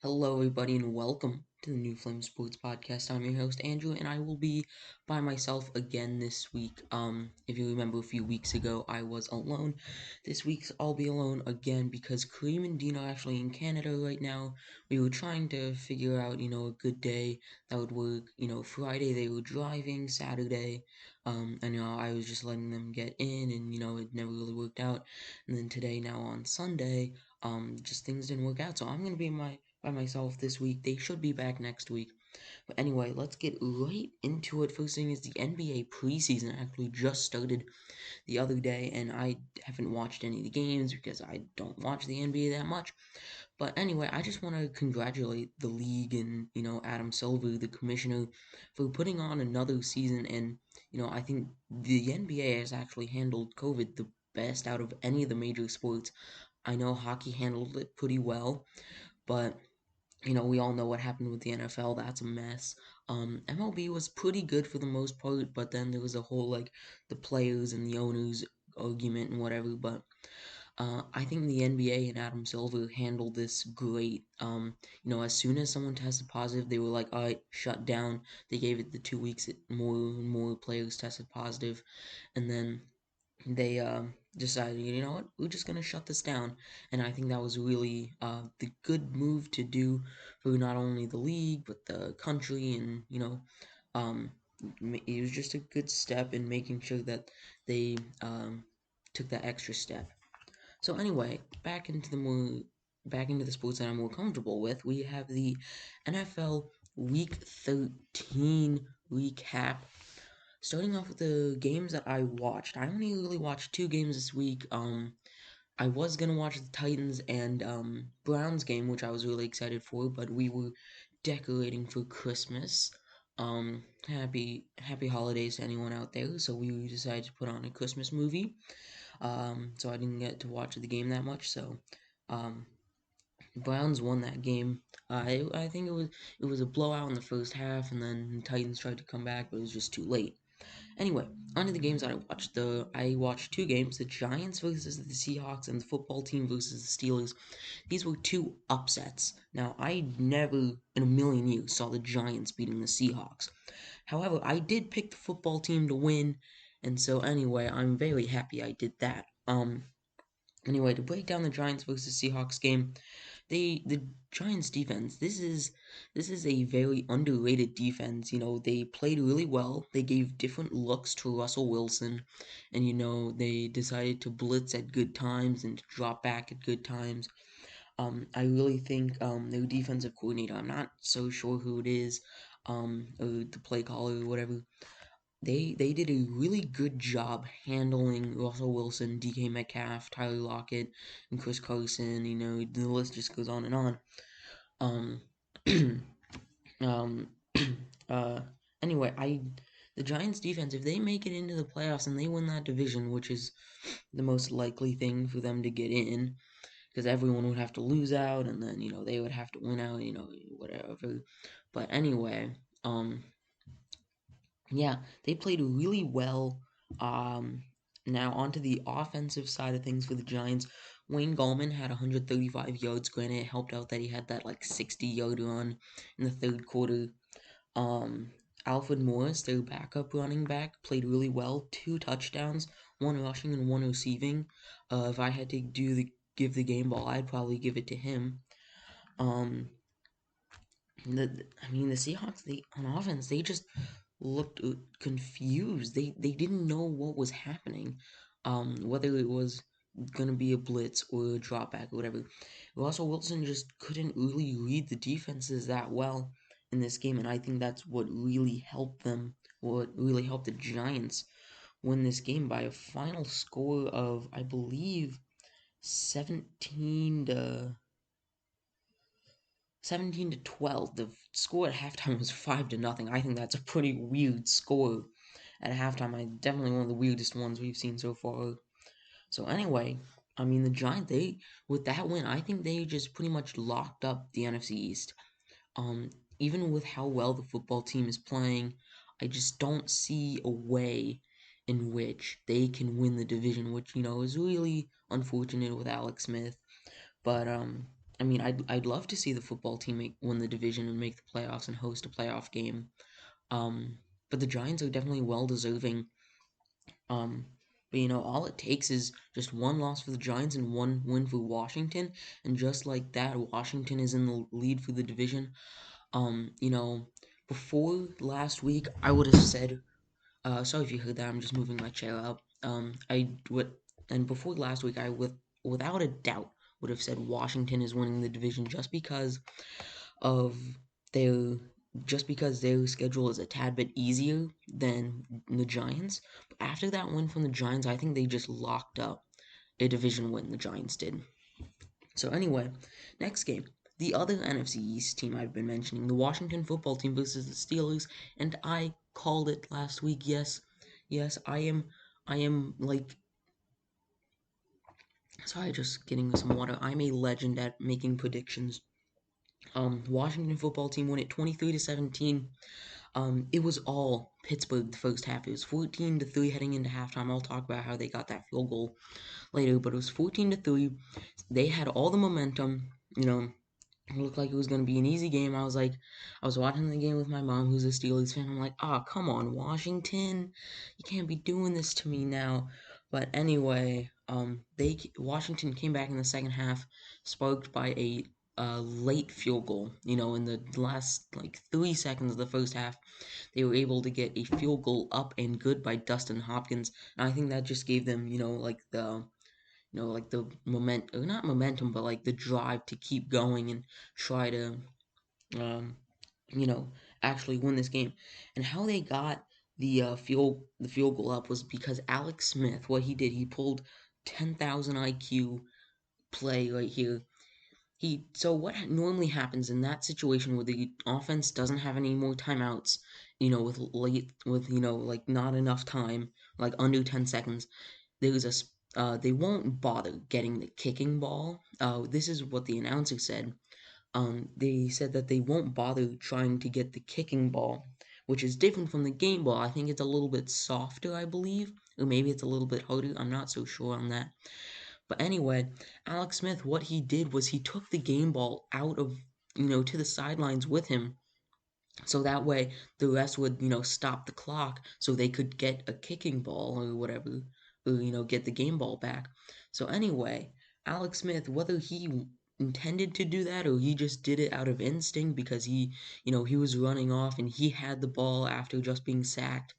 Hello, everybody, and welcome to the New Flame Sports Podcast. I'm your host, Andrew, and I will be by myself again this week. If you remember a few weeks ago, I was alone. This week, I'll be alone again because Kareem and Dean are actually in Canada right now. We were trying to figure out, a good day that would work. Friday they were driving, Saturday, I was just letting them get in, and it never really worked out. And then today, now on Sunday, just things didn't work out. So I'm gonna be by myself this week. They should be back next week. But anyway, let's get right into it. First thing is the NBA preseason actually just started the other day, and I haven't watched any of the games because I don't watch the NBA that much. But anyway, I just want to congratulate the league and, Adam Silver, the commissioner, for putting on another season. And, I think the NBA has actually handled COVID the best out of any of the major sports. I know hockey handled it pretty well, but we all know what happened with the NFL. That's a mess. MLB was pretty good for the most part, but then there was a whole like the players and the owners argument and whatever. But I think the NBA and Adam Silver handled this great. As soon as someone tested positive, they were like, "All right, shut down." They gave it the 2 weeks. More and more players tested positive, and then they decided, what, we're just gonna shut this down. And I think that was really the good move to do for not only the league but the country, and um, it was just a good step in making sure that they took that extra step. So anyway, back into the sports that I'm more comfortable with. We have the NFL Week 13 recap. Starting off with the games that I watched, I only really watched two games this week. I was gonna watch the Titans and Browns game, which I was really excited for, but we were decorating for Christmas. Happy holidays to anyone out there. So we decided to put on a Christmas movie. So I didn't get to watch the game that much. So, um, Browns won that game. I think it was a blowout in the first half, and then the Titans tried to come back, but it was just too late. Anyway, on to the games that I watched. I watched two games: the Giants versus the Seahawks, and the football team versus the Steelers. These were two upsets. Now, I never in a million years saw the Giants beating the Seahawks. However, I did pick the football team to win, and so anyway, I'm very happy I did that. Anyway, to break down the Giants versus Seahawks game, the Giants defense, this is a very underrated defense. They played really well. They gave different looks to Russell Wilson, and they decided to blitz at good times and to drop back at good times. I really think their defensive coordinator, I'm not so sure who it is, or the play caller or whatever, they did a really good job handling Russell Wilson, DK Metcalf, Tyler Lockett, and Chris Carson. The list just goes on and on. Um, um, uh, anyway, the Giants defense, if they make it into the playoffs and they win that division, which is the most likely thing for them to get in, because everyone would have to lose out, and then they would have to win out, whatever. But anyway, yeah, they played really well. Um, Now onto the offensive side of things for the Giants. Wayne Gallman had 135 yards. Granted, it helped out that he had that like 60-yard run in the third quarter. Um, Alfred Morris, their backup running back, played really well. Two touchdowns, one rushing and one receiving. If I had to give the game ball, I'd probably give it to him. Um, the Seahawks, they on offense, they just looked confused. They didn't know what was happening, whether it was gonna be a blitz or a drop back or whatever. Russell Wilson just couldn't really read the defenses that well in this game, and I think that's what really helped them. What really helped the Giants win this game by a final score of, I believe, 17 to 12. The score at halftime was 5 to nothing. I think that's a pretty weird score at halftime. Definitely one of the weirdest ones we've seen so far. So anyway, the Giants, they with that win, I think they just pretty much locked up the NFC East. Um, Even with how well the football team is playing, I just don't see a way in which they can win the division, which is really unfortunate with Alex Smith. But I mean, I'd love to see the football team win the division and make the playoffs and host a playoff game. Um, but the Giants are definitely well deserving. Um, but all it takes is just one loss for the Giants and one win for Washington, and just like that, Washington is in the lead for the division. Um, you know, Before last week, I would have said, sorry if you heard that. I'm just moving my chair up. I would, and before last week, without a doubt, would have said Washington is winning the division of their just because their schedule is a tad bit easier than the Giants. But after that win from the Giants, I think they just locked up a division win. The Giants did. So anyway, next game. The other NFC East team I've been mentioning, the Washington football team versus the Steelers, and I called it last week. Yes, yes, I am like, sorry, just getting some water. I'm a legend at making predictions. Washington football team won it 23-17. It was all Pittsburgh the first half. It was 14-3 heading into halftime. I'll talk about how they got that field goal later, but it was 14-3. They had all the momentum. It looked like it was going to be an easy game. I was watching the game with my mom, who's a Steelers fan. I'm like, come on, Washington, you can't be doing this to me now. But anyway, Washington came back in the second half, sparked by a late field goal. In the last like 3 seconds of the first half, they were able to get a field goal up and good by Dustin Hopkins, and I think that just gave them, like the or not momentum, but like the drive to keep going and try to, um, you know, actually win this game. And how they got the field goal up was because Alex Smith, what he did, he pulled 10,000 IQ play right here. So what normally happens in that situation where the offense doesn't have any more timeouts, with like not enough time, like under 10 seconds, there's they won't bother getting the kicking ball. This is what the announcer said. They said that they won't bother trying to get the kicking ball, which is different from the game ball. I think it's a little bit softer, I believe, or maybe it's a little bit harder. I'm not so sure on that. But anyway, Alex Smith, what he did was he took the game ball out of, to the sidelines with him, so that way the rest would, stop the clock so they could get a kicking ball or whatever, or, get the game ball back. So anyway, Alex Smith, whether he intended to do that or he just did it out of instinct because he was running off and he had the ball after just being sacked,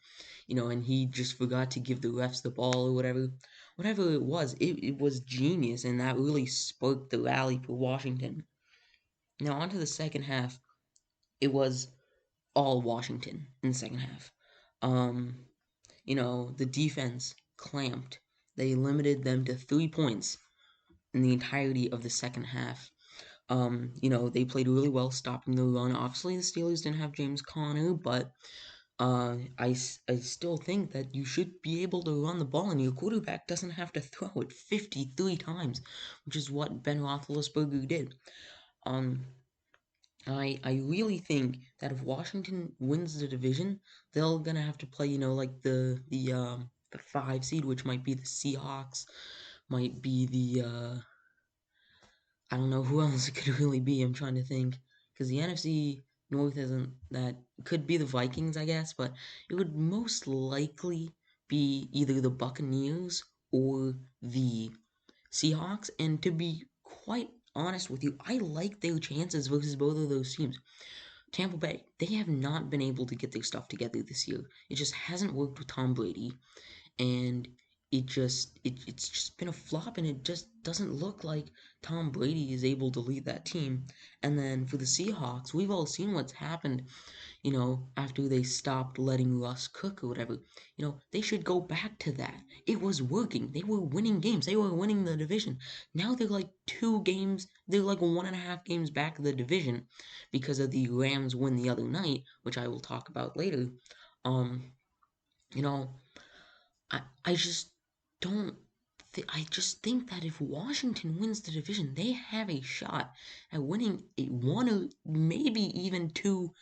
and he just forgot to give the refs the ball or whatever it was, it was genius, and that really sparked the rally for Washington. Now on to the second half. It was all Washington in the second half. Um, the defense clamped. They limited them to 3 points in the entirety of the second half. They played really well stopping the run. Obviously, the Steelers didn't have James Conner, but I still think that you should be able to run the ball, and your quarterback doesn't have to throw it 53 times, which is what Ben Roethlisberger did. Um, I really think that if Washington wins the division, they're gonna have to play, like the 5 seed, which might be the Seahawks, might be the I don't know who else it could really be. I'm trying to think, because the NFC North isn't that. Could be the Vikings, I guess, but it would most likely be either the Buccaneers or the Seahawks. And to be quite honest with you, I like their chances versus both of those teams. Tampa Bay, they have not been able to get their stuff together this year. It just hasn't worked with Tom Brady, and it's just been a flop, and it just doesn't look like Tom Brady is able to lead that team. And then for the Seahawks, we've all seen what's happened, after they stopped letting Russ cook or whatever. They should go back to that. It was working. They were winning games. They were winning the division. Now they're like 2 games, they're like 1.5 games back of the division because of the Rams win the other night, which I will talk about later. Um, you know, I just don't. I just think that if Washington wins the division, they have a shot at winning one or maybe even two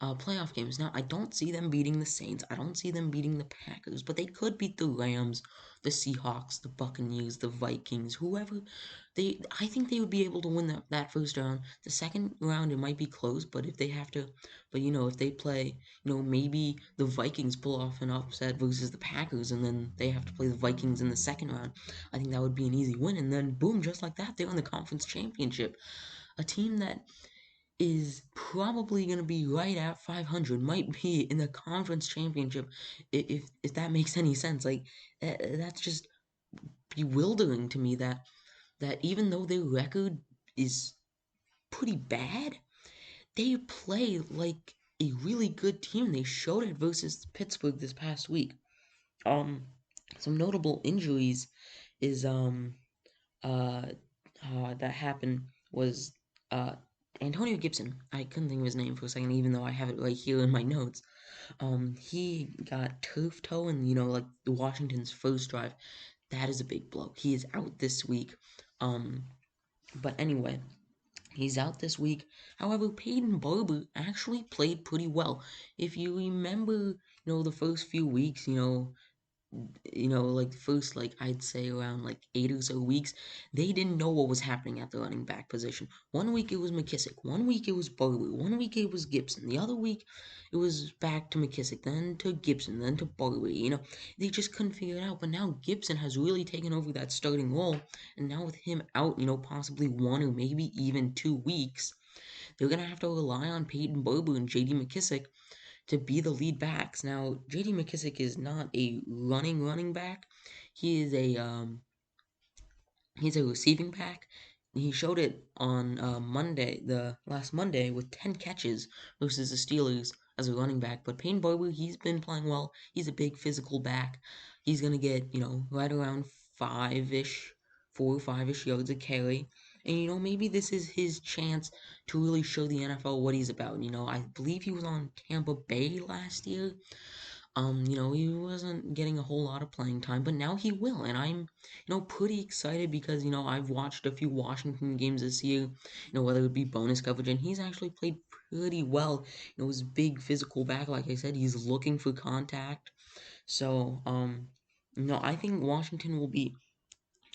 playoff games. Now, I don't see them beating the Saints. I don't see them beating the Packers, but they could beat the Rams, the Seahawks, the Buccaneers, the Vikings, whoever. I think they would be able to win that first round. The second round, it might be close, but if they have to, but if they play, maybe the Vikings pull off an upset versus the Packers, and then they have to play the Vikings in the second round. I think that would be an easy win, and then boom, just like that, they're in the conference championship. A team that is probably going to be right at 500, might be in the conference championship, if that makes any sense. Like, that's just bewildering to me, that even though their record is pretty bad, they play like a really good team. They showed it versus Pittsburgh this past week. Um, some notable injuries is uh, that happened was uh Antonio Gibson. I couldn't think of his name for a second, even though I have it right here in my notes. He got turf toe in, like the Washington's first drive. That is a big blow. He is out this week. Um, but anyway, he's out this week. However, Peyton Barber actually played pretty well. If you remember, the first few weeks, like the first, like I'd say around like 8 or so weeks, they didn't know what was happening at the running back position. One week it was McKissick, one week it was Barber, one week it was Gibson, the other week it was back to McKissick, then to Gibson, then to Barber. They just couldn't figure it out. But now Gibson has really taken over that starting role, and now with him out, possibly 1 or maybe even 2 weeks, they're gonna have to rely on Peyton Barber and J.D. McKissick to be the lead backs. Now, J.D. McKissick is not a running back. He is he's a receiving back. He showed it on the last Monday, with 10 catches versus the Steelers as a running back. But Payne Barber, he's been playing well. He's a big physical back. He's gonna get, right around 4 or 5-ish yards a carry. And maybe this is his chance to really show the NFL what he's about. I believe he was on Tampa Bay last year. He wasn't getting a whole lot of playing time, but now he will, and I'm, pretty excited because, I've watched a few Washington games this year, whether it be bonus coverage, and he's actually played pretty well. His big physical back, like I said, he's looking for contact. So, I think Washington will be,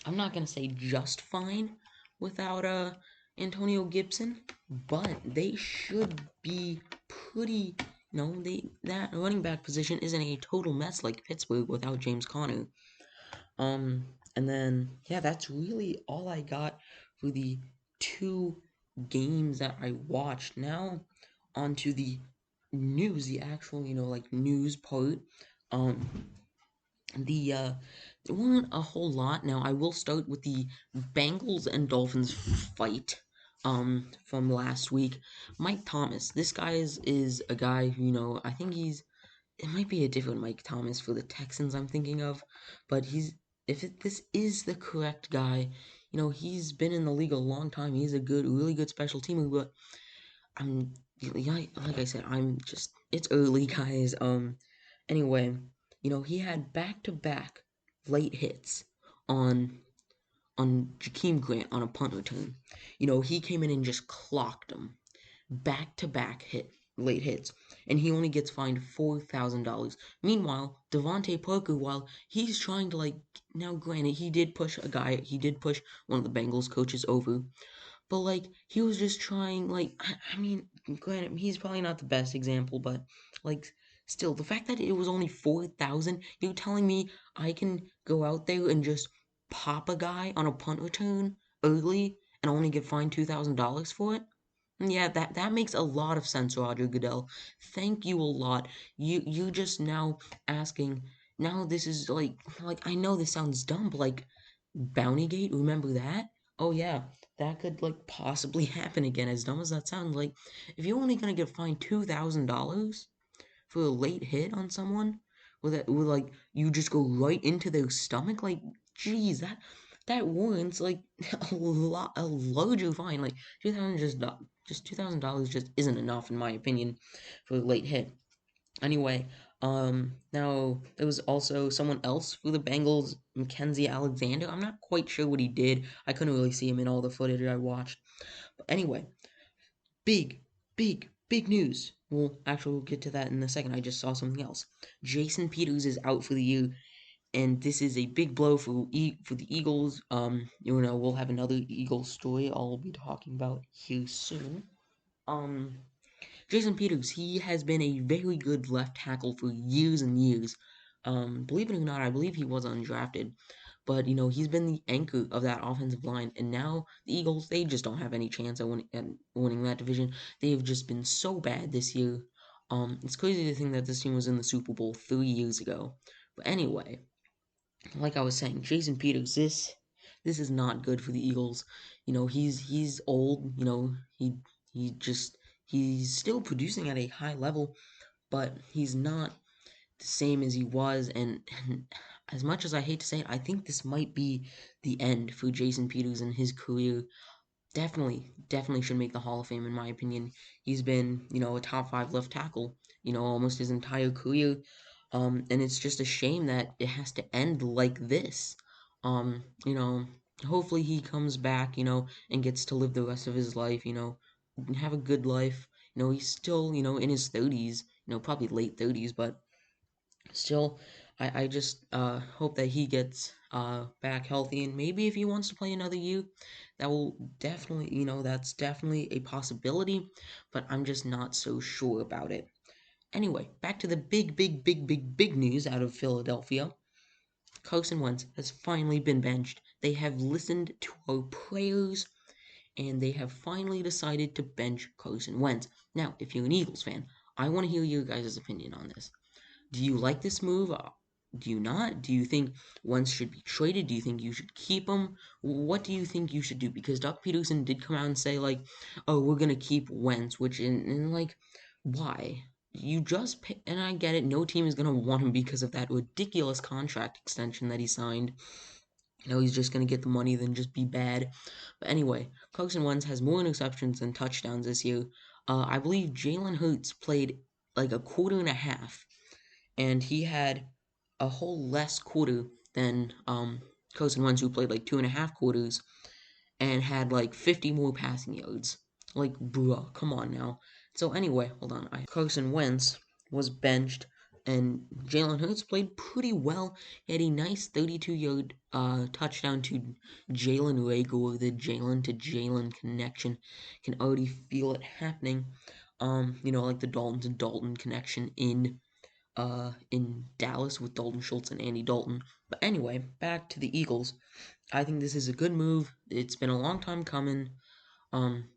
I'm not gonna say just fine without Antonio Gibson, but they should be pretty. That running back position isn't a total mess like Pittsburgh without James Conner. And then yeah, that's really all I got for the 2 games that I watched. Now onto the news, the actual like news part. Um, the there weren't a whole lot. Now I will start with the Bengals and Dolphins fight from last week. Mike Thomas. This guy is a guy who, I think it might be a different Mike Thomas for the Texans I'm thinking of, but this is the correct guy, he's been in the league a long time. He's a really good special teamer, but I'm like I said, it's early, guys. Anyway, he had back-to-back late hits on Jakeem Grant on a punt return. He came in and just clocked him. Back-to-back late hits, and he only gets fined $4,000. Meanwhile, Devontae Parker, while he's trying to, like, now granted, he did push one of the Bengals coaches over, but like he was just trying, like, I mean, granted, he's probably not the best example, but like still, the fact that it was only 4,000, you're telling me I can go out there and just pop a guy on a punt return early and only get fined $2,000 for it? Yeah, that makes a lot of sense, Roger Goodell. Thank you a lot. You just now asking. Now this is like I know this sounds dumb, but like Bountygate, remember that? Oh yeah, that could like possibly happen again. As dumb as that sounds, like if you're only gonna get fined $2,000 for a late hit on someone, with like you just go right into their stomach, like geez, that warrants like a larger fine. Like 2,000 just $2,000 just isn't enough in my opinion for a late hit. Anyway, now there was also someone else for the Bengals, Mackenzie Alexander. I'm not quite sure what he did. I couldn't really see him in all the footage I watched. But anyway, big, big news. We'll get to that in a second. I just saw something else. Jason Peters is out for the year. and this is a big blow for the Eagles. We'll have another Eagles story I'll be talking about here soon. Um, Jason Peters, he has been a very good left tackle for years and years. Believe it or not, I believe he was undrafted, but he's been the anchor of that offensive line, and now the Eagles, they just don't have any chance at winning that division. They have just been so bad this year. It's crazy to think that this team was in the Super Bowl 3 years ago. But anyway, like I was saying, Jason Peters, this is not good for the Eagles. He's old. He just he's still producing at a high level, but he's not the same as he was. And as much as I hate to say it, I think this might be the end for Jason Peters and his career. Definitely should make the Hall of Fame in my opinion. He's been, a top five left tackle, almost his entire career. And it's just a shame that it has to end like this. Um, you know, Hopefully he comes back, and gets to live the rest of his life, and have a good life. He's still, in his 30s, probably late 30s, but still, I just hope that he gets back healthy, and maybe if he wants to play another year, that will definitely, that's definitely a possibility, but I'm just not so sure about it. Anyway, back to the big news out of Philadelphia. Carson Wentz has finally been benched. They have listened to our prayers, and they have finally decided to bench Carson Wentz. Now, if you're an Eagles fan, I want to hear your guys' opinion on this. Do you like this move? Do you not? Do you think Wentz should be traded? Do you think you should keep him? What do you think you should do? Because Doug Peterson did come out and say, like, oh, we're going to keep Wentz, which, like, why? You just, and I get it, no team is going to want him because of that ridiculous contract extension that he signed. He's just going to get the money, then just be bad. But anyway, Carson Wentz has more interceptions than touchdowns this year. I believe Jalen Hurts played like a quarter and a half, and he had a whole less quarter than Carson Wentz, who played like 2.5 quarters and had like 50 more passing yards. Like, bruh, come on now. So anyway, hold on. Carson Wentz was benched, and Jalen Hurts played pretty well. He had a nice 32-yard touchdown to Jalen Rager. The Jalen to Jalen connection, can already feel it happening. Like the Dalton to Dalton connection in Dallas with Dalton Schultz and Andy Dalton. But anyway, back to the Eagles. I think this is a good move. It's been a long time coming. Um,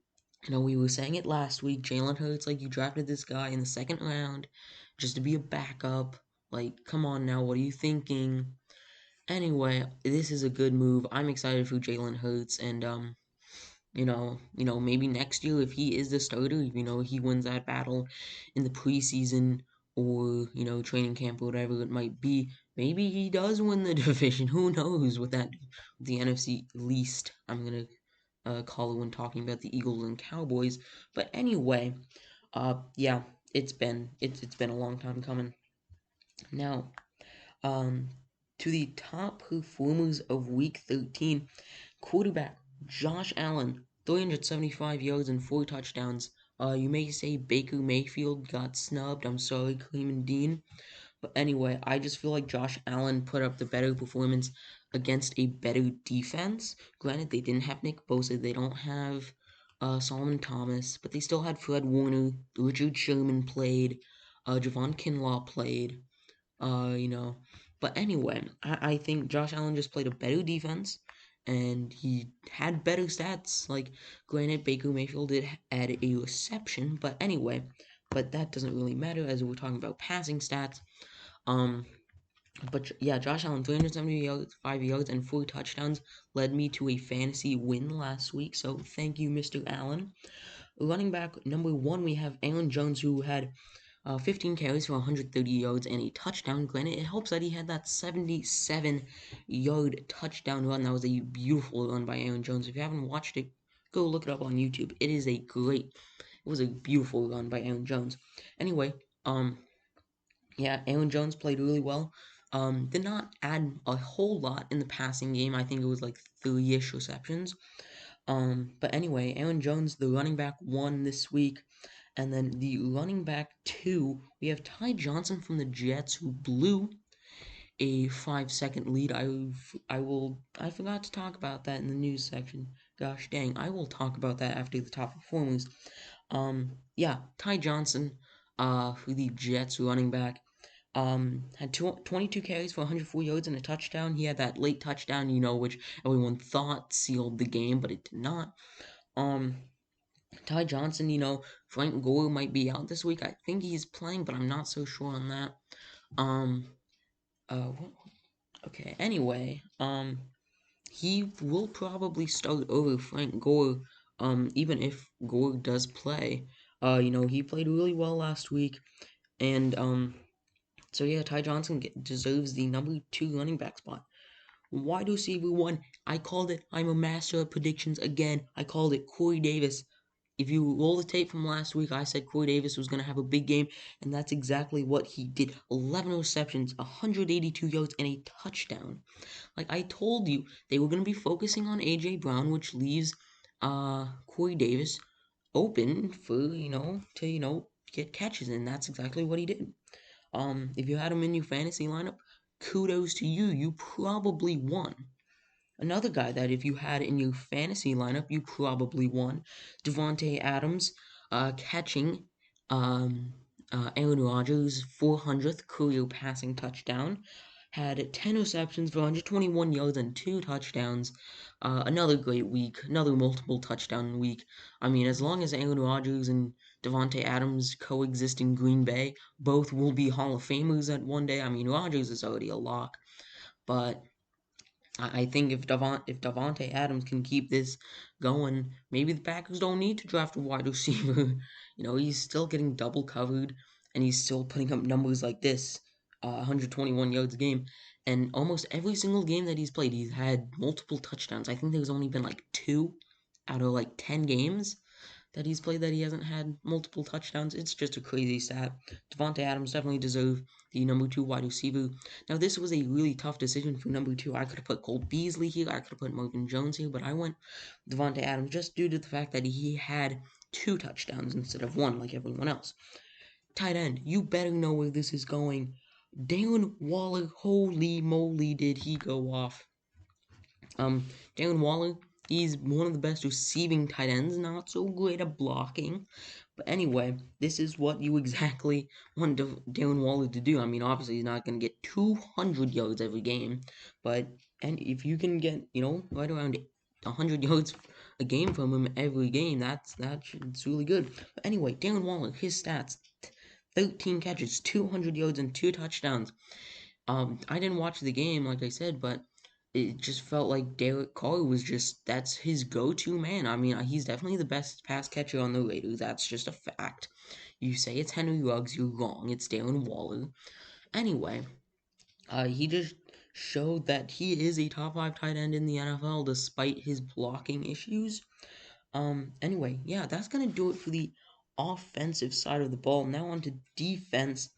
we were saying it last week. Jalen Hurts, like, you drafted this guy in the second round just to be a backup. Like, come on now, what are you thinking? Anyway, this is a good move. I'm excited for Jalen Hurts, and maybe next year if he is the starter, he wins that battle in the preseason or, training camp or whatever it might be. Maybe he does win the division. Who knows with the NFC least, I'm gonna call it when talking about the Eagles and Cowboys. But anyway, yeah, it's been a long time coming. Now, um, to the top performers of Week 13. Quarterback Josh Allen, 375 yards and 4 touchdowns. You may say Baker Mayfield got snubbed. I'm sorry, Cleveland Dean. But anyway, I just feel like Josh Allen put up the better performance against a better defense. Granted, they didn't have Nick Bosa. They don't have Solomon Thomas. But they still had Fred Warner. Richard Sherman played. Javon Kinlaw played. Uh, you know. But anyway, I think Josh Allen just played a better defense, and he had better stats. Like, granted, Baker Mayfield did add a reception, but anyway, but that doesn't really matter as we're talking about passing stats. Um, but yeah, Josh Allen, 370 yards, 5 yards, and 4 touchdowns led me to a fantasy win last week. So thank you, Mr. Allen. Running back number one, we have Aaron Jones, who had 15 carries for 130 yards and a touchdown. Granted, it helps that he had that 77-yard touchdown run. That was a beautiful run by Aaron Jones. If you haven't watched it, go look it up on YouTube. It was a beautiful run by Aaron Jones. Anyway, yeah, Aaron Jones played really well. Did not add a whole lot in the passing game. I think it was like 3-ish receptions. But anyway, Aaron Jones, the running back, won this week. And then the running back 2, we have Ty Johnson from the Jets, who blew a 5-second lead. I forgot to talk about that in the news section. Gosh dang, I will talk about that after the top performers. Yeah, Ty Johnson, for the Jets running back, had 22 carries for 104 yards and a touchdown. He had that late touchdown, which everyone thought sealed the game, but it did not. Um, Ty Johnson, Frank Gore might be out this week. I think he's playing, but I'm not so sure on that. Um, okay, anyway, he will probably start over Frank Gore, even if Gore does play. He played really well last week, and, so yeah, Ty Johnson deserves the number 2 running back spot. Wide receiver 1, I called it. I'm a master at predictions again. I called it Corey Davis. If you roll the tape from last week, I said Corey Davis was going to have a big game, and that's exactly what he did. 11 receptions, 182 yards, and a touchdown. Like I told you, they were going to be focusing on A.J. Brown, which leaves Corey Davis open for, get catches, and that's exactly what he did. If you had him in your fantasy lineup, kudos to you. You probably won. Another guy that if you had in your fantasy lineup, you probably won. Devontae Adams, catching Aaron Rodgers' 400th career passing touchdown. Had 10 receptions for 121 yards and 2 touchdowns. Another great week, another multiple touchdown week. I mean, as long as Aaron Rodgers and Devontae Adams coexist in Green Bay, both will be Hall of Famers at one day. I mean, Rodgers is already a lock, but I think if Davante Adams can keep this going, maybe the Packers don't need to draft a wide receiver. He's still getting double covered, and he's still putting up numbers like this, 121 yards a game. And almost every single game that he's played, he's had multiple touchdowns. I think there's only been like 2 out of like 10 games that he's played that he hasn't had multiple touchdowns. It's just a crazy stat. Devontae Adams definitely deserved the number 2 wide receiver. Now, this was a really tough decision for number 2. I could have put Cole Beasley here. I could have put Marvin Jones here, but I went Devontae Adams just due to the fact that he had 2 touchdowns instead of 1 like everyone else. Tight end, you better know where this is going. Darren Waller, holy moly, did he go off. Darren Waller, he's one of the best receiving tight ends, not so great at blocking. But anyway, this is what you exactly want Darren Waller to do. I mean, obviously he's not going to get 200 yards every game, but if you can get, right around 100 yards a game from him every game, it's really good. But anyway, Darren Waller, his stats: 13 catches, 200 yards, and 2 touchdowns. I didn't watch the game, like I said, but it just felt like Derek Carr was that's his go-to man. I mean, he's definitely the best pass catcher on the Raiders. That's just a fact. You say it's Henry Ruggs, you're wrong. It's Darren Waller. Anyway, he just showed that he is a top 5 tight end in the NFL despite his blocking issues. Anyway, yeah, that's gonna do it for the offensive side of the ball. Now on to defense.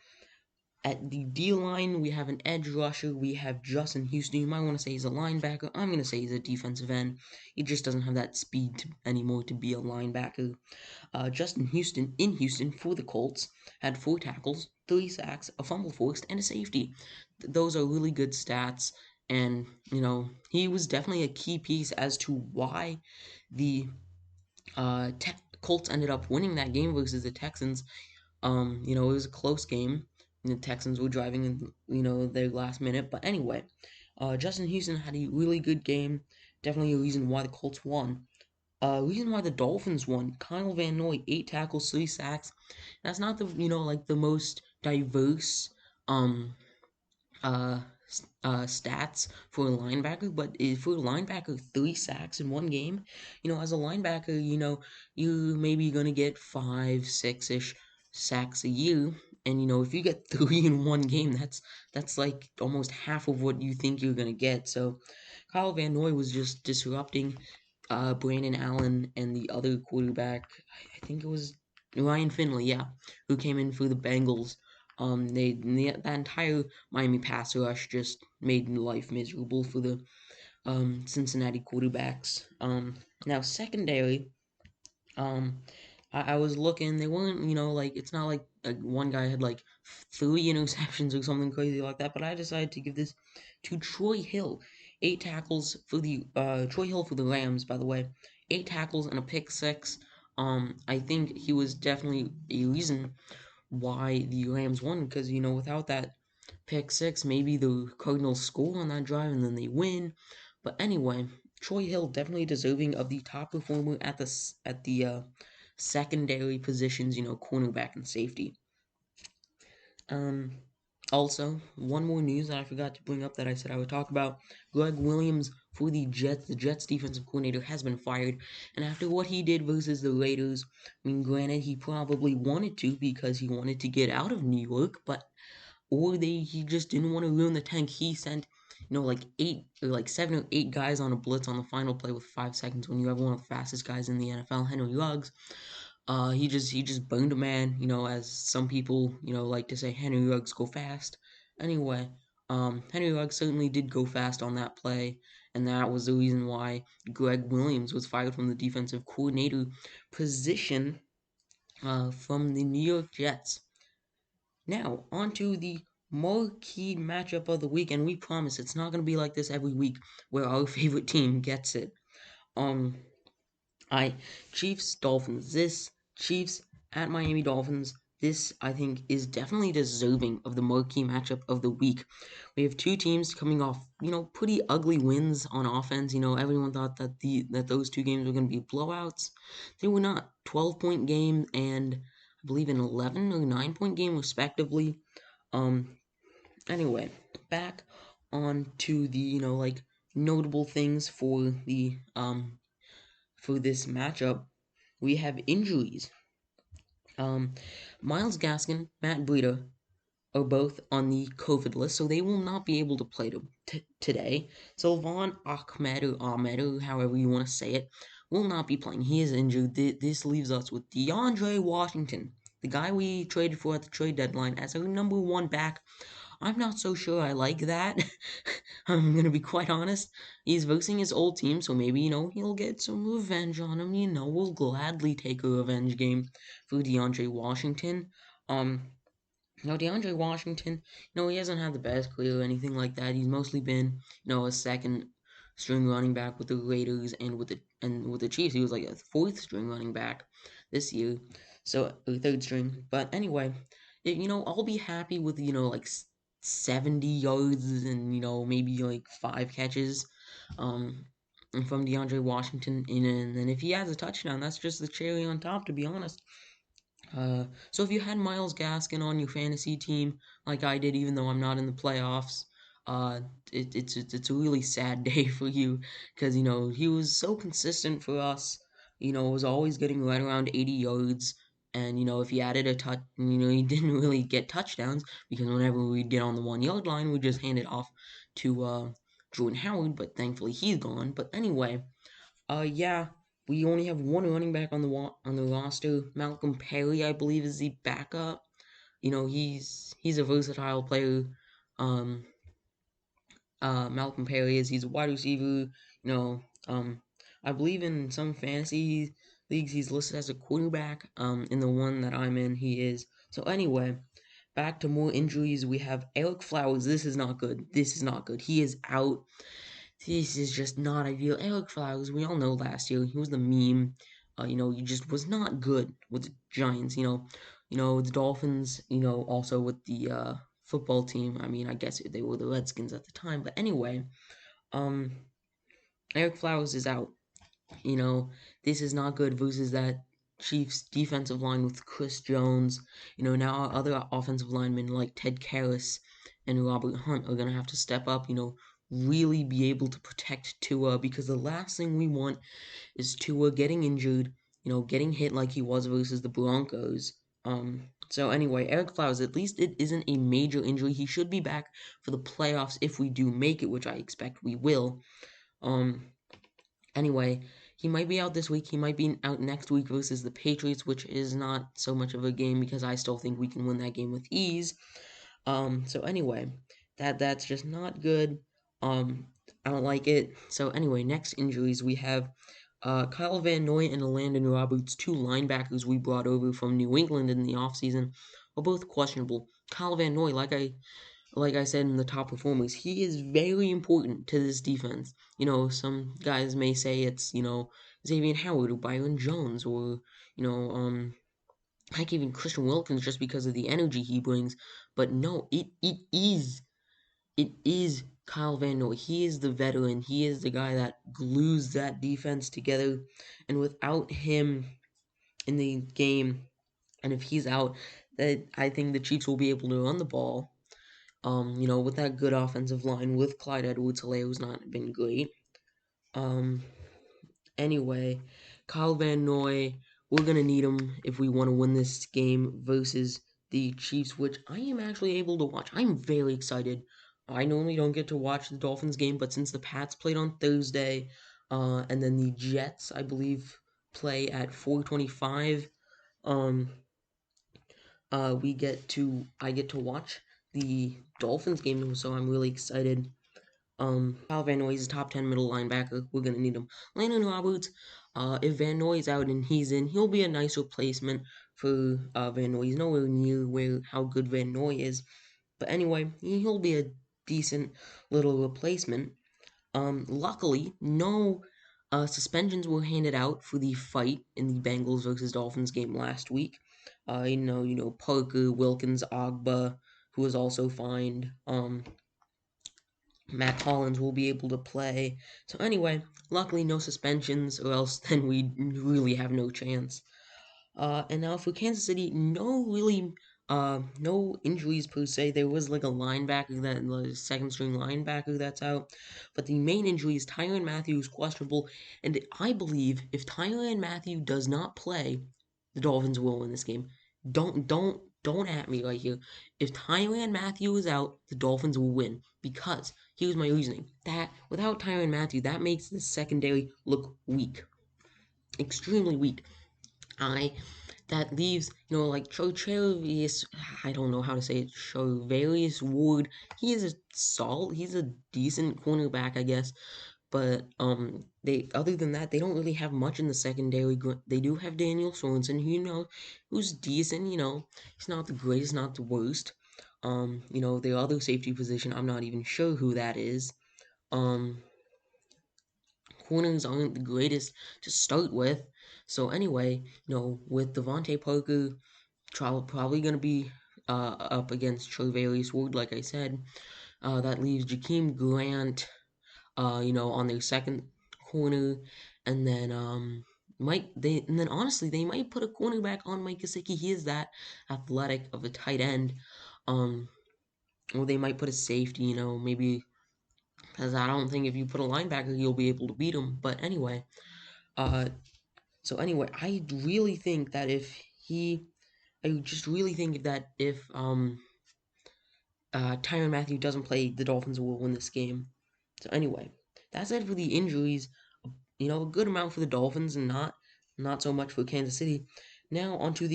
At the D-line, we have an edge rusher. We have Justin Houston. You might want to say he's a linebacker. I'm going to say he's a defensive end. He just doesn't have that speed anymore to be a linebacker. Justin Houston, in Houston for the Colts, had 4 tackles, 3 sacks, a fumble forced, and a safety. Those are really good stats. And, he was definitely a key piece as to why the Colts ended up winning that game versus the Texans. It was a close game. The Texans were driving in, their last minute. But anyway, Justin Houston had a really good game. Definitely a reason why the Colts won. Reason why the Dolphins won. Kyle Van Noy, 8 tackles, 3 sacks. That's not the, the most diverse, uh, stats for a linebacker, but for a linebacker, 3 sacks in one game. As a linebacker, you're maybe gonna get 5, 6-ish sacks a year, and if you get 3 in one game, that's like almost half of what you think you're gonna get. So Kyle Van Noy was just disrupting Brandon Allen and the other quarterback. I think it was Ryan Finley, yeah, who came in for the Bengals. That entire Miami pass rush just made life miserable for the Cincinnati quarterbacks. Now secondary, I was looking, they weren't, like, it's not like one guy had like three interceptions or something crazy like that, but I decided to give this to Troy Hill. Eight tackles for the, Troy Hill for the Rams, by the way. Eight tackles and a pick six. I think he was definitely a reason why the Rams won, because, without that pick six, maybe the Cardinals score on that drive and then they win. But anyway, Troy Hill definitely deserving of the top performer at the secondary positions, cornerback and safety. Um, Also, one more news that I forgot to bring up that I said I would talk about. Greg Williams for the Jets defensive coordinator has been fired. And after what he did versus the Raiders, I mean, granted, he probably wanted to because he wanted to get out of New York, but or he just didn't want to ruin the tank. He sent, like eight or like 7 or 8 guys on a blitz on the final play with 5 seconds when you have one of the fastest guys in the NFL, Henry Ruggs. He just burned a man, as some people, like to say Henry Ruggs go fast. Anyway, Henry Ruggs certainly did go fast on that play, and that was the reason why Greg Williams was fired from the defensive coordinator position from the New York Jets. Now, on to the marquee matchup of the week, and we promise it's not going to be like this every week where our favorite team gets it. Um, I Chiefs Dolphins. This Chiefs at Miami Dolphins. This I think is definitely deserving of the marquee matchup of the week. We have two teams coming off, pretty ugly wins on offense. Everyone thought that those two games were going to be blowouts. They were not. 12-point game and I believe an 11 or 9-point game respectively. Um. Anyway, back on to the notable things for this matchup. We have injuries. Um, Miles Gaskin, Matt Breida are both on the COVID list, so they will not be able to play today. Sylvan Ahmed, or however you want to say it, will not be playing. He is injured. This leaves us with DeAndre Washington, the guy we traded for at the trade deadline, as our number one back. I'm not so sure I like that. I'm gonna be quite honest. He's versing his old team, so maybe, he'll get some revenge on him. We'll gladly take a revenge game for DeAndre Washington. Um, DeAndre Washington, he hasn't had the best career or anything like that. He's mostly been, a second string running back with the Raiders and with the Chiefs. He was like a fourth string running back this year, so third string. But anyway, I'll be happy with like 70 yards and maybe like 5 catches, um, from DeAndre Washington. And then if he has a touchdown, that's just the cherry on top, to be honest. So if you had Miles Gaskin on your fantasy team, like I did, even though I'm not in the playoffs, uh, it's a really sad day for you, because he was so consistent for us. Was always getting right around 80 yards, and if he added a touch, he didn't really get touchdowns because whenever we get on the 1 yard line, we just hand it off to Jordan Howard. But thankfully he's gone. But anyway. Yeah, we only have one running back on the roster. Malcolm Perry, I believe, is the backup. He's a versatile player. Um, Malcolm Perry is. He's a wide receiver. I believe in some fantasy leagues he's listed as a quarterback. In the one that I'm in, he is. So anyway, back to more injuries. We have Eric Flowers. This is not good. This is not good. He is out. This is just not ideal. Eric Flowers, we all know last year he was the meme. He just was not good with the Giants. The Dolphins. Also with the football team. I mean, I guess they were the Redskins at the time, but anyway, um, Eric Flowers is out. You know, this is not good versus that Chiefs defensive line with Chris Jones. Now our other offensive linemen like Ted Karras and Robert Hunt are going to have to step up, really be able to protect Tua, because the last thing we want is Tua getting injured, getting hit like he was versus the Broncos. So anyway, Eric Flowers, at least it isn't a major injury. He should be back for the playoffs if we do make it, which I expect we will. Um, Anyway, he might be out this week. He might be out next week versus the Patriots, which is not so much of a game because I still think we can win that game with ease. So anyway, that's just not good. I don't like it. So anyway, next injuries we have Kyle Van Noy and Landon Roberts, two linebackers we brought over from New England in the offseason, are both questionable. Kyle Van Noy, like I said in the top performers, he is very important to this defense. Some guys may say it's Xavier Howard or Byron Jones or you know like even Christian Wilkins just because of the energy he brings. But no, it is Kyle Van Noy. He is the veteran. He is the guy that glues that defense together. And without him in the game, and if he's out, that I think the Chiefs will be able to run the ball. With that good offensive line with Clyde Edwards-Helaire, who's not been great. Um, Anyway, Kyle Van Noy, we're going to need him if we want to win this game versus the Chiefs, which I am actually able to watch. I'm very excited. I normally don't get to watch the Dolphins game, but since the Pats played on Thursday, and then the Jets, I believe, play at 4:25, um, I get to watch the Dolphins game, so I'm really excited. Kyle Van Noy is a top 10 middle linebacker. We're going to need him. Landon Roberts, if Van Noy is out and he's in, he'll be a nice replacement for Van Noy. He's nowhere near how good Van Noy is. But anyway, he'll be a decent little replacement. Luckily, no suspensions were handed out for the fight in the Bengals versus Dolphins game last week. Parker, Wilkins, Ogba, who was also fined. Matt Collins will be able to play. So anyway, luckily no suspensions, or else then we really have no chance. And now for Kansas City, no injuries per se. There was like a linebacker the second string linebacker that's out, but the main injury is Tyrann Mathieu is questionable, and I believe if Tyrann Mathieu does not play, the Dolphins will win this game. Don't at me right here. If Tyrann Mathieu is out, the Dolphins will win because here's my reasoning: that without Tyrann Mathieu, that makes the secondary look weak, extremely weak. I that leaves, like Charvarius, I don't know how to say it, Charvarius Ward. He's a decent cornerback, I guess. But they other than that, they don't really have much in the secondary. They do have Daniel Sorensen, who's decent. He's not the greatest, not the worst. Their other safety position, I'm not even sure who that is. Um, Corners aren't the greatest to start with. So anyway, with Devontae Parker probably going to be up against Charvarius Ward, like I said, that leaves Jakeem Grant, on their second corner, and then honestly they might put a cornerback on Mike Gesicki. He is that athletic of a tight end. Um, or they might put a safety, maybe because I don't think if you put a linebacker you'll be able to beat him. But anyway, uh, I really think that I just really think that if Tyrann Mathieu doesn't play, the Dolphins will win this game. So anyway, that's it for the injuries. A good amount for the Dolphins and not so much for Kansas City. Now onto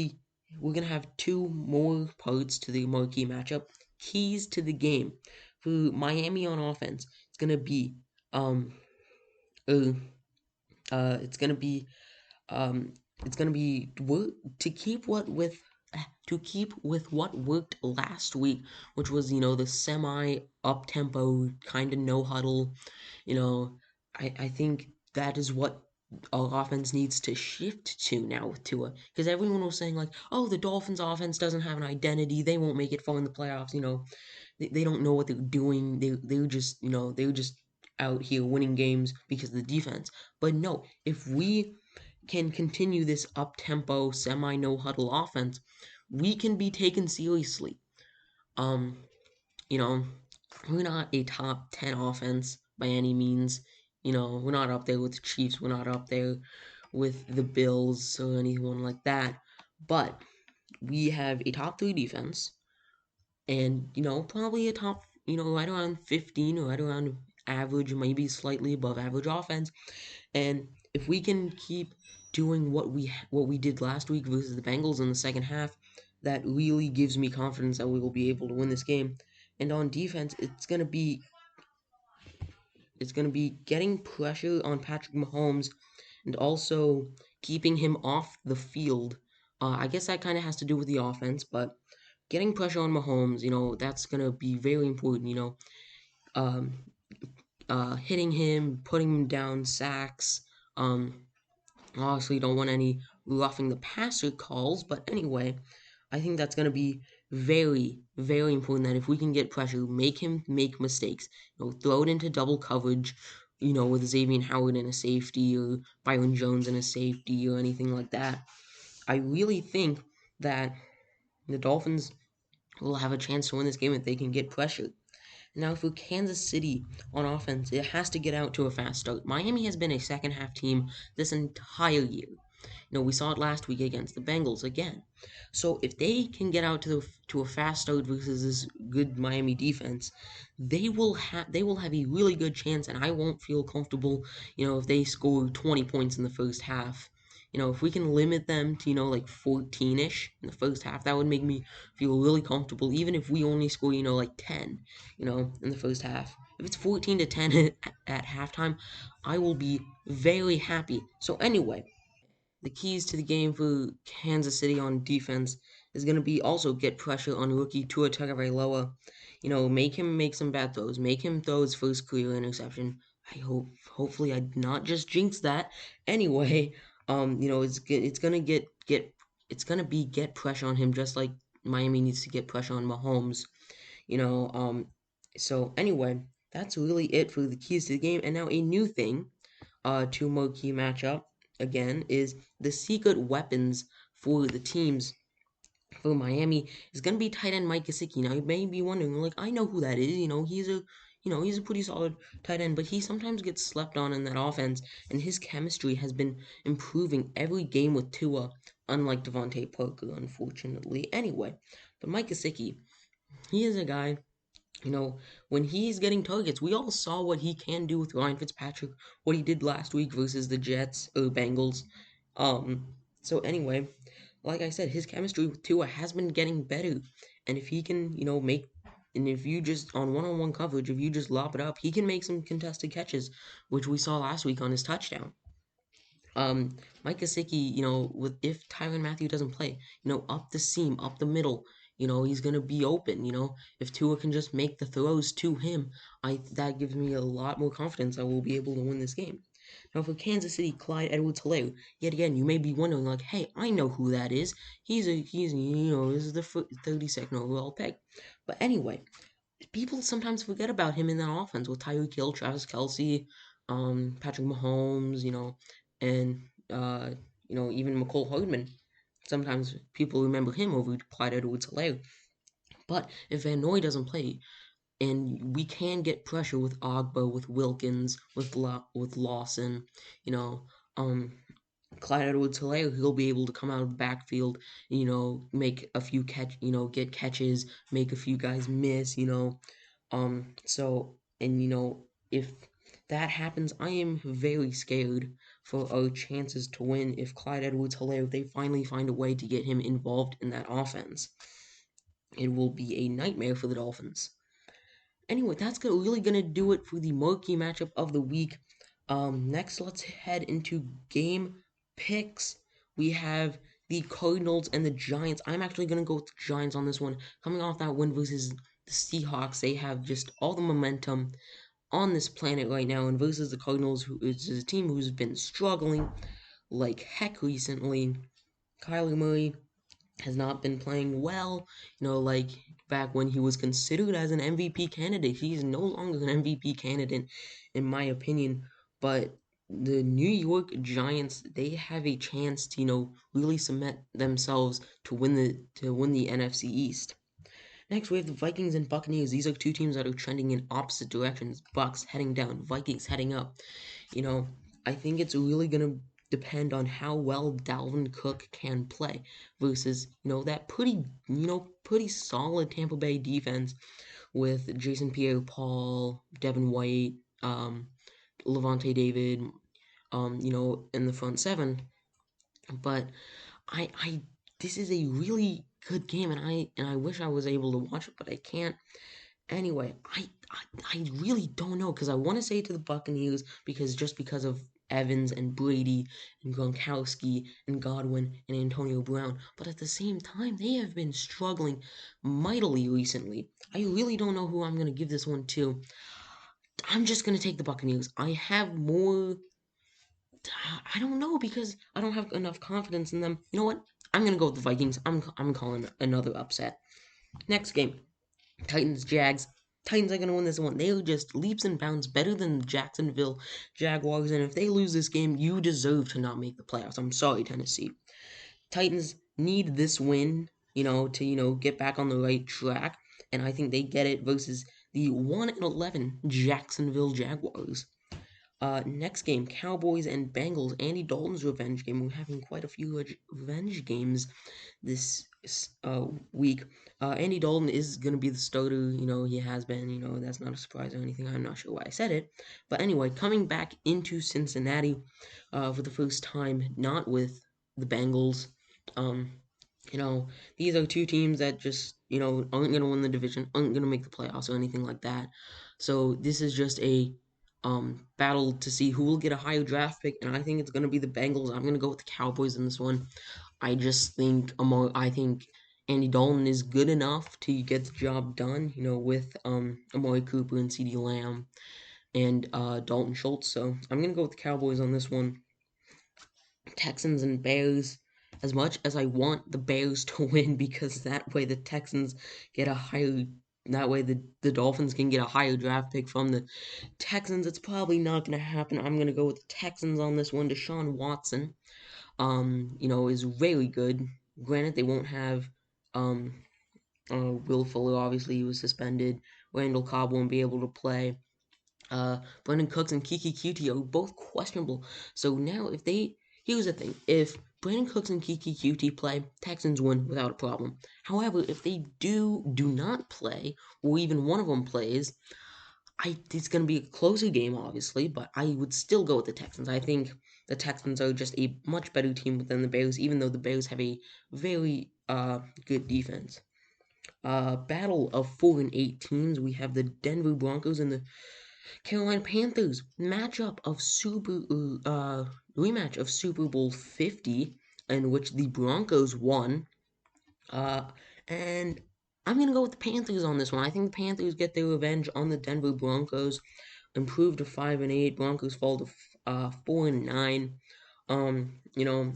we're gonna have two more parts to the marquee matchup. Keys to the game for Miami on offense. It's gonna be um uh, it's gonna be um, it's gonna be to keep what worked last week, which was the semi up tempo kind of no huddle. I think that is what our offense needs to shift to now with Tua, because everyone was saying like, oh, the Dolphins offense doesn't have an identity, they won't make it far in the playoffs. They don't know what they're doing. They're just out here winning games because of the defense. But no, if we can continue this up tempo, semi no huddle offense, we can be taken seriously. Um, you know, we're not a top 10 offense by any means. We're not up there with the Chiefs. We're not up there with the Bills or anyone like that. But we have a top 3 defense and, probably a top, right around 15 or right around average, maybe slightly above average offense. And if we can keep doing what we did last week versus the Bengals in the second half, that really gives me confidence that we will be able to win this game. And on defense, it's gonna be getting pressure on Patrick Mahomes and also keeping him off the field. I guess that kind of has to do with the offense, but getting pressure on Mahomes, that's gonna be very important. Um, Hitting him, putting him down, sacks. Um, Obviously, don't want any roughing the passer calls, but anyway, I think that's going to be very, very important that if we can get pressure, make him make mistakes, throw it into double coverage, with Xavier Howard in a safety or Byron Jones in a safety or anything like that. I really think that the Dolphins will have a chance to win this game if they can get pressure. Now, for Kansas City on offense, it has to get out to a fast start. Miami has been a second half team this entire year. We saw it last week against the Bengals again. So if they can get out to a fast start versus this good Miami defense, they will have a really good chance, and I won't feel comfortable, if they score 20 points in the first half. If we can limit them to, like 14-ish in the first half, that would make me feel really comfortable, even if we only score, like 10, in the first half. If it's 14 to 10 at halftime, I will be very happy. So anyway, the keys to the game for Kansas City on defense is going to be also get pressure on rookie Tua Tagovailoa. Make him make some bad throws. Make him throw his first career interception. Hopefully, I did not just jinx that. Anyway, it's gonna it's gonna be get pressure on him, just like Miami needs to get pressure on Mahomes. You know, um, so anyway, that's really it for the keys to the game. And now a new thing, two more key matchup again is the secret weapons for the teams for Miami is gonna be tight end Mike Gesicki. Now you may be wondering, like, I know who that is. He's a pretty solid tight end, but he sometimes gets slept on in that offense, and his chemistry has been improving every game with Tua, unlike Devontae Parker, unfortunately. Anyway, but Mike Gesicki, he is a guy, when he's getting targets, we all saw what he can do with Ryan Fitzpatrick, what he did last week versus the Jets or Bengals. Um, so anyway, like I said, his chemistry with Tua has been getting better, and if he can, and if you just on one-on-one coverage, if you just lob it up, he can make some contested catches, which we saw last week on his touchdown. Mike Gesicki, with if Tyrann Mathieu doesn't play, up the seam, up the middle, he's gonna be open. If Tua can just make the throws to him, that gives me a lot more confidence I will be able to win this game. Now for Kansas City, Clyde Edwards-Helaire, yet again, you may be wondering, like, hey, I know who that is. This is the 32nd overall pick. But anyway, people sometimes forget about him in that offense with Tyreek Hill, Travis Kelce, Patrick Mahomes, and even McCole Hardman. Sometimes people remember him over Clyde Edwards-Helaire. But if Van Noy doesn't play, and we can get pressure with Ogba, with Wilkins, with Lawson, you know, um, Clyde Edwards-Helaire, he'll be able to come out of the backfield, make a few get catches, make a few guys miss, and if that happens, I am very scared for our chances to win if Clyde Edwards-Helaire, if they finally find a way to get him involved in that offense. It will be a nightmare for the Dolphins. Anyway, that's really gonna do it for the marquee matchup of the week. Next, let's head into game picks. We have the Cardinals and the Giants. I'm actually gonna go with the Giants on this one. Coming off that win versus the Seahawks, they have just all the momentum on this planet right now, and versus the Cardinals, who is a team who's been struggling like heck recently. Kyler Murray has not been playing well, like back when he was considered as an MVP candidate. He's no longer an MVP candidate, in my opinion. But the New York Giants, they have a chance to, really cement themselves to win the NFC East. Next, we have the Vikings and Buccaneers. These are two teams that are trending in opposite directions. Bucks heading down, Vikings heading up. I think it's really gonna depend on how well Dalvin Cook can play versus, that pretty solid Tampa Bay defense with Jason Pierre-Paul, Devin White, Levante David, in the front seven. But I this is a really good game, and I wish I was able to watch it, but I can't. Anyway, I really don't know because I want to say to the Buccaneers because of Evans and Brady and Gronkowski and Godwin and Antonio Brown. But at the same time, they have been struggling mightily recently. I really don't know who I'm going to give this one to. I'm just going to take the Buccaneers. I have more. I don't know because I don't have enough confidence in them. You know what? I'm going to go with the Vikings. I'm calling another upset. Next game, Titans Jags. Titans are going to win this one. They are just leaps and bounds better than the Jacksonville Jaguars, and if they lose this game, you deserve to not make the playoffs. I'm sorry, Tennessee. Titans need this win, to get back on the right track, and I think they get it versus the 1-11 Jacksonville Jaguars. Next game, Cowboys and Bengals. Andy Dalton's revenge game. We're having quite a few revenge games this week. Andy Dalton is going to be the starter. He has been. That's not a surprise or anything. I'm not sure why I said it. But anyway, coming back into Cincinnati for the first time, not with the Bengals. Um, these are two teams that just, aren't going to win the division, aren't going to make the playoffs or anything like that. So this is just a battle to see who will get a higher draft pick, and I think it's going to be the Bengals. I'm going to go with the Cowboys in this one. I just think I think Andy Dalton is good enough to get the job done, with Amari Cooper and CeeDee Lamb and Dalton Schultz. So I'm going to go with the Cowboys on this one. Texans and Bears. As much as I want the Bears to win because that way the Texans get a higher that way the Dolphins can get a higher draft pick from the Texans, it's probably not going to happen. I'm going to go with the Texans on this one. Deshaun Watson, is very good. Granted, they won't have um, Will Fuller. Obviously, he was suspended. Randall Cobb won't be able to play. Brandon Cooks and Kiki Cutie are both questionable. So now, here's the thing: if Brandon Cooks and Kiki Cutie play, Texans win without a problem. However, if they do not play, or even one of them plays, it's going to be a closer game, obviously, but I would still go with the Texans. I think the Texans are just a much better team than the Bears, even though the Bears have a very good defense. Battle of 4-8 teams. We have the Denver Broncos and the Carolina Panthers. Rematch of Super Bowl 50, in which the Broncos won. And I'm going to go with the Panthers on this one. I think the Panthers get their revenge on the Denver Broncos, improve to 5-8. Broncos fall to 4-9.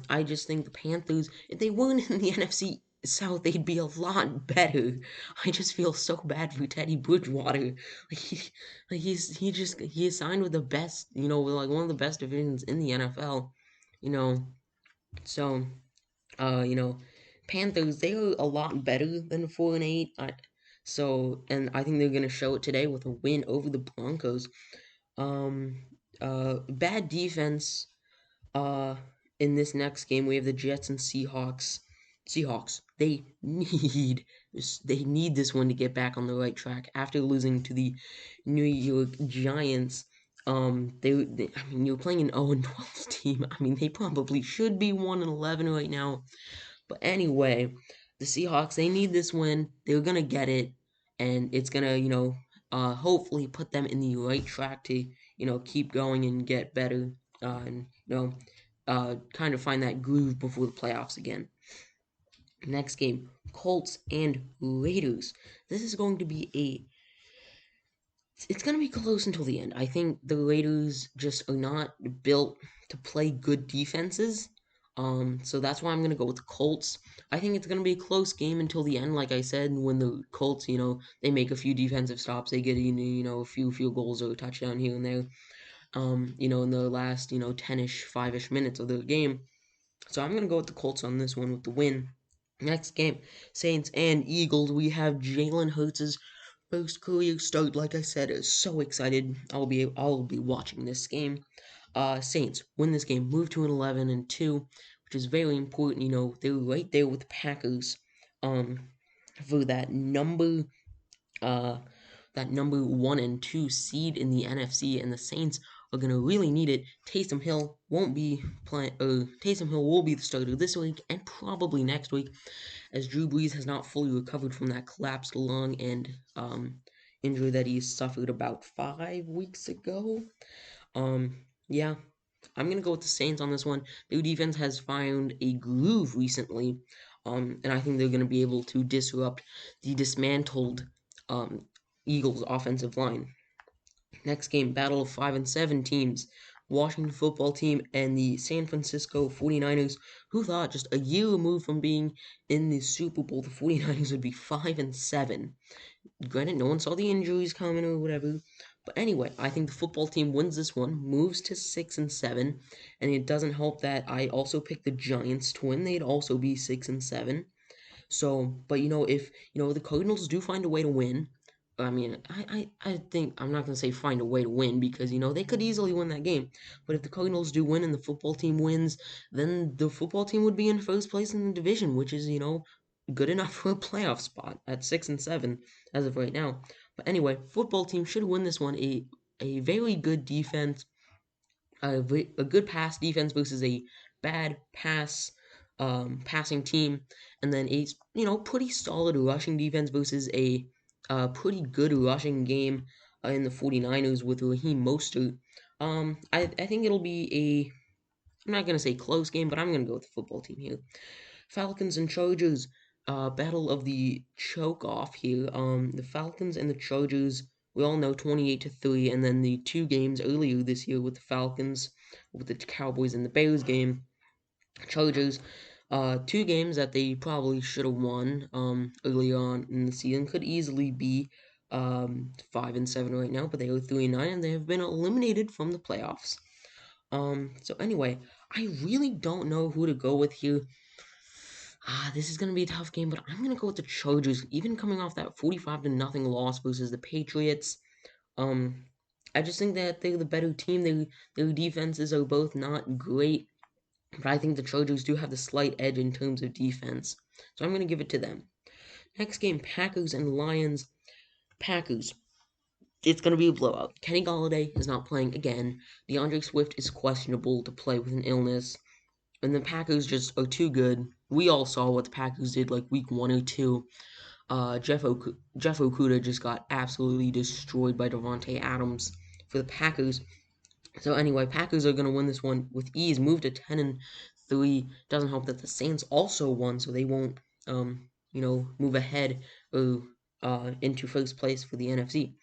I just think the Panthers, if they weren't in the NFC South, they'd be a lot better. I just feel so bad for Teddy Bridgewater. He is signed with the best, with like one of the best divisions in the NFL. You know, so uh, you know, Panthers, they are a lot better than 4-8. And I think they're gonna show it today with a win over the Broncos. Um, Bad defense. Uh, in this next game, we have the Jets and Seahawks. Seahawks, they need this one to get back on the right track after losing to the New York Giants. I mean, you're playing an 0-12 team. I mean, they probably should be 1-11 right now. But anyway, the Seahawks, they need this win. They're gonna get it, and it's gonna, hopefully put them in the right track to, keep going and get better, and kind of find that groove before the playoffs again. Next game, Colts and Raiders. This is going to be it's going to be close until the end. I think the Raiders just are not built to play good defenses. So that's why I'm going to go with the Colts. I think it's going to be a close game until the end. Like I said, when the Colts, they make a few defensive stops, they get, a few field goals or a touchdown here and there, in the last, 10-ish, 5-ish minutes of the game. So I'm going to go with the Colts on this one with the win. Next game, Saints and Eagles. We have Jalen Hurts' first career start. Like I said, so excited. I'll be watching this game. Saints win this game, move to an 11-2, which is very important. They're right there with the Packers. For uh, that number 1 and 2 seed in the NFC, and the Saints are gonna really need it. Taysom Hill won't be playing. Taysom Hill will be the starter this week and probably next week, as Drew Brees has not fully recovered from that collapsed lung and injury that he suffered about 5 weeks ago. Yeah. I'm gonna go with the Saints on this one. Their defense has found a groove recently, and I think they're gonna be able to disrupt the dismantled um, Eagles' offensive line. Next game, battle of 5 and 7 teams. Washington football team and the San Francisco 49ers. Who thought just a year removed from being in the Super Bowl, the 49ers would be 5 and 7? Granted, no one saw the injuries coming or whatever. But anyway, I think the football team wins this one, moves to 6 and 7, and it doesn't help that I also picked the Giants to win. They'd also be 6 and 7. So, but if the Cardinals do find a way to win, I mean, I think I'm not gonna say find a way to win because they could easily win that game. But if the Cardinals do win and the football team wins, then the football team would be in first place in the division, which is good enough for a playoff spot at 6 and 7 as of right now. But anyway, football team should win this one. A very good defense, a good pass defense versus a bad passing team, and then a pretty solid rushing defense versus a pretty good rushing game in the 49ers with Raheem Mostert. I think it'll be I'm not gonna say close game, but I'm gonna go with the football team here. Falcons and Chargers, battle of the choke off here. The Falcons and the Chargers, we all know 28-3, and then the two games earlier this year with the Falcons, with the Cowboys and the Bears game. Chargers, two games that they probably should have won early on in the season, could easily be 5 and 7 right now, but they are 3-9 and they have been eliminated from the playoffs. So anyway, I really don't know who to go with here. This is gonna be a tough game, but I'm gonna go with the Chargers, even coming off that 45-0 loss versus the Patriots. Um, I just think that they're the better team. Their defenses are both not great, but I think the Chargers do have the slight edge in terms of defense. So I'm gonna give it to them. Next game, Packers and Lions. Packers. It's going to be a blowout. Kenny Golladay is not playing again. DeAndre Swift is questionable to play with an illness. And the Packers just are too good. We all saw what the Packers did like week 1 or 2. Jeff Okuda just got absolutely destroyed by Devontae Adams for the Packers. So anyway, Packers are going to win this one with ease. Move to 10-3. Doesn't help that the Saints also won, so they won't move ahead or into first place for the NFC.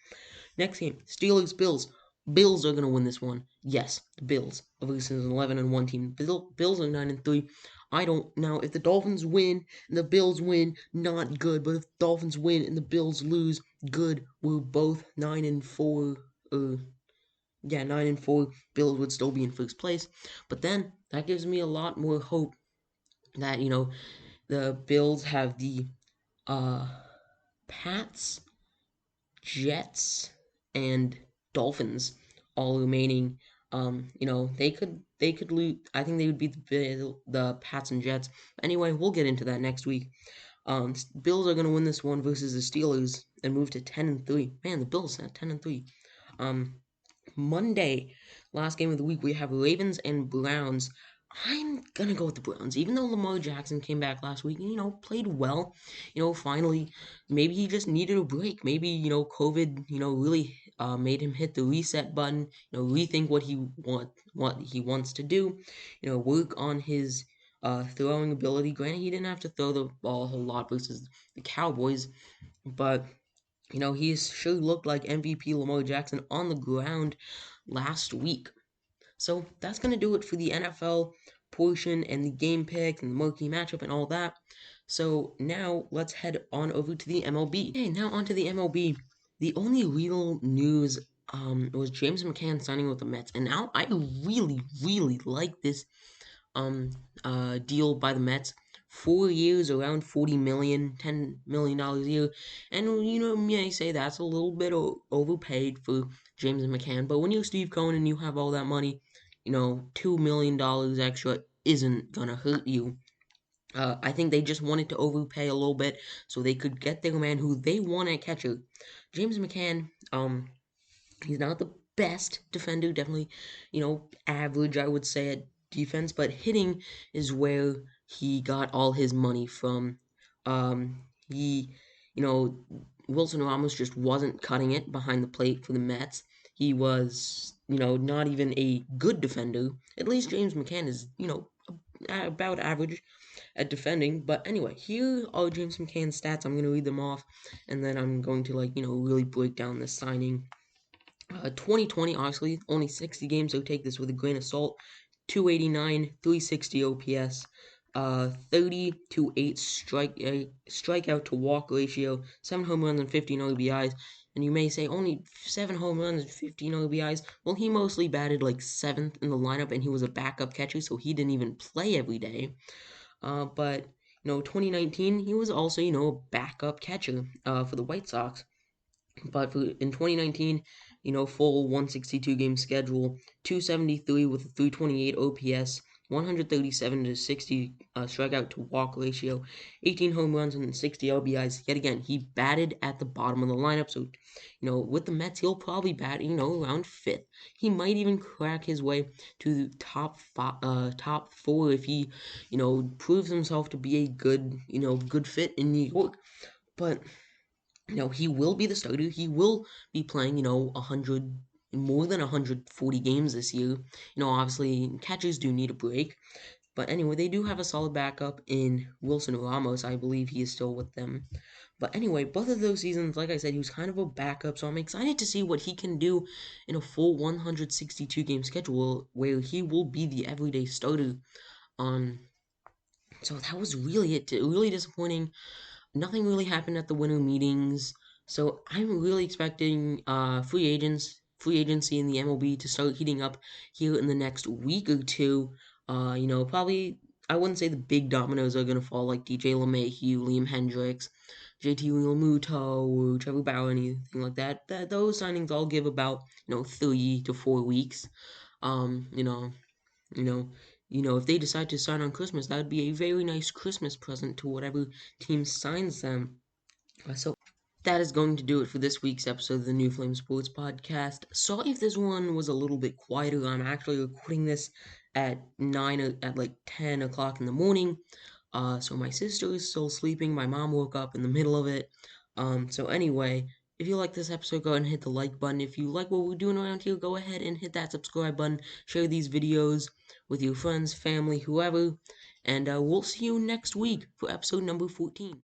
Next game, Steelers Bills. Bills are gonna win this one. Yes, the Bills. Versus an 11-1 team. Bills are 9-3. I don't now if the Dolphins win and the Bills win, not good. But if the Dolphins win and the Bills lose, good. We're both 9-4. 9-4. Bills would still be in first place. But then that gives me a lot more hope that the Bills have the Pats, Jets, and Dolphins all remaining. They could lose. I think they would beat the Pats and Jets. Anyway, we'll get into that next week. Bills are gonna win this one versus the Steelers and move to 10-3. Man, the Bills at 10-3. Monday, last game of the week, we have Ravens and Browns. I'm gonna go with the Browns, even though Lamar Jackson came back last week and played well. Finally, maybe he just needed a break. Maybe COVID really made him hit the reset button. Rethink what he wants to do. Work on his throwing ability. Granted, he didn't have to throw the ball a whole lot versus the Cowboys, but he sure looked like MVP Lamar Jackson on the ground last week. So that's going to do it for the NFL portion and the game pick and the marquee matchup and all that. So now let's head on over to the MLB. Okay, now onto the MLB. The only real news was James McCann signing with the Mets. And now I really, really like this deal by the Mets. 4 years, around $40 million, $10 million a year. And, you may say that's a little bit overpaid for James McCann. But when you're Steve Cohen and you have all that money, $2 million extra isn't going to hurt you. I think they just wanted to overpay a little bit so they could get their man who they want at catcher. James McCann, he's not the best defender, definitely, average, I would say, at defense, but hitting is where he got all his money from. He, Wilson Ramos just wasn't cutting it behind the plate for the Mets. he was, not even a good defender. At least James McCann is, about average at defending. But anyway, here are James McCann's stats. I'm going to read them off, and then I'm going to, really break down this signing. 2020, honestly, only 60 games, so take this with a grain of salt. 289, 360 OPS, 30 to 8 strikeout to walk ratio, 7 home runs and 15 RBIs. And you may say only 7 home runs and 15 RBIs. Well, he mostly batted like 7th in the lineup, and he was a backup catcher, so he didn't even play every day. But 2019, he was also a backup catcher for the White Sox. But in 2019, full 162 game schedule, 273 with a 328 OPS, 137 to 60 strikeout to walk ratio, 18 home runs and 60 RBIs. Yet again, he batted at the bottom of the lineup. So, with the Mets, he'll probably bat, around 5th. He might even crack his way to top 4 if he, proves himself to be a good fit in New York. But he will be the starter. He will be playing, 100, more than 140 games this year. Obviously, catchers do need a break. But anyway, they do have a solid backup in Wilson Ramos. I believe he is still with them. But anyway, both of those seasons, like I said, he was kind of a backup. So I'm excited to see what he can do in a full 162 game schedule where he will be the everyday starter. So that was really it. Really disappointing. Nothing really happened at the winter meetings, so I'm really expecting free agency in the MLB to start heating up here in the next week or two. Probably I wouldn't say the big dominoes are gonna fall like DJ LeMahieu, Liam Hendricks, JT Realmuto, or Trevor Bauer, anything like that. Those signings all give about 3 to 4 weeks. Um, you know, you know, if they decide to sign on Christmas, that would be a very nice Christmas present to whatever team signs them. So that is going to do it for this week's episode of the New Flame Sports Podcast. Sorry if this one was a little bit quieter. I'm actually recording this at like 10 o'clock in the morning. So my sister is still sleeping. My mom woke up in the middle of it. So anyway, if you like this episode, go ahead and hit the like button. If you like what we're doing around here, go ahead and hit that subscribe button. Share these videos with your friends, family, whoever. And we'll see you next week for episode number 14.